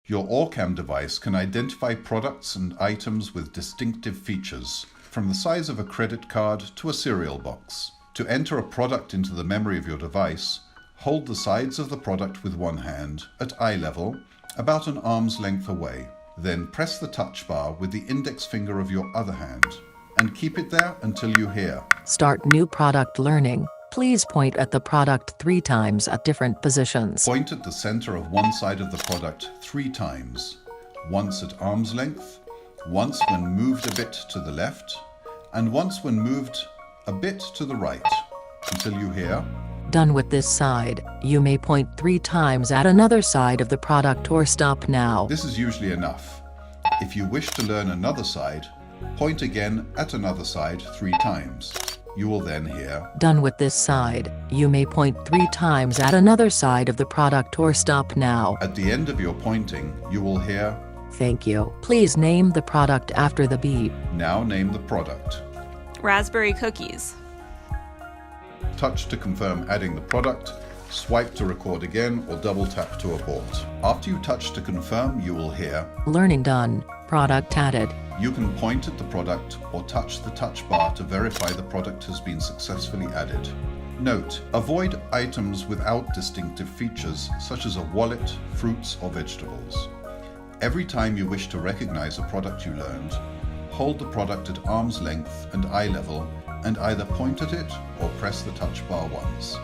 Your OrCam device can identify products and items with distinctive features, from the size of a credit card to a cereal box. To enter a product into the memory of your device, hold the sides of the product with one hand, at eye level, about an arm's length away. Then press the touch bar with the index finger of your other hand, and keep it there until you hear Start new product learning. Please point at the product 3 times at different positions. Point at the center of one side of the product 3 times, once at arm's length, once when moved a bit to the left, and once when moved a bit to the right, until you hear Done with this side, you may point 3 times at another side of the product or stop now. This is usually enough. If you wish to learn another side, point again at another side 3 times. You will then hear Done with this side, you may point 3 times at another side of the product or stop now. At the end of your pointing, you will hear Thank you. Please name the product after the beep. Now name the product. Raspberry cookies. Touch to confirm adding the product, swipe to record again, or double tap to abort. After you touch to confirm, you will hear Learning done. Product added. You can point at the product or touch the touch bar to verify the product has been successfully added. Note: avoid items without distinctive features, such as a wallet, fruits, or vegetables. Every time you wish to recognize a product you learned, hold the product at arm's length and eye level and either point at it or press the touch bar once.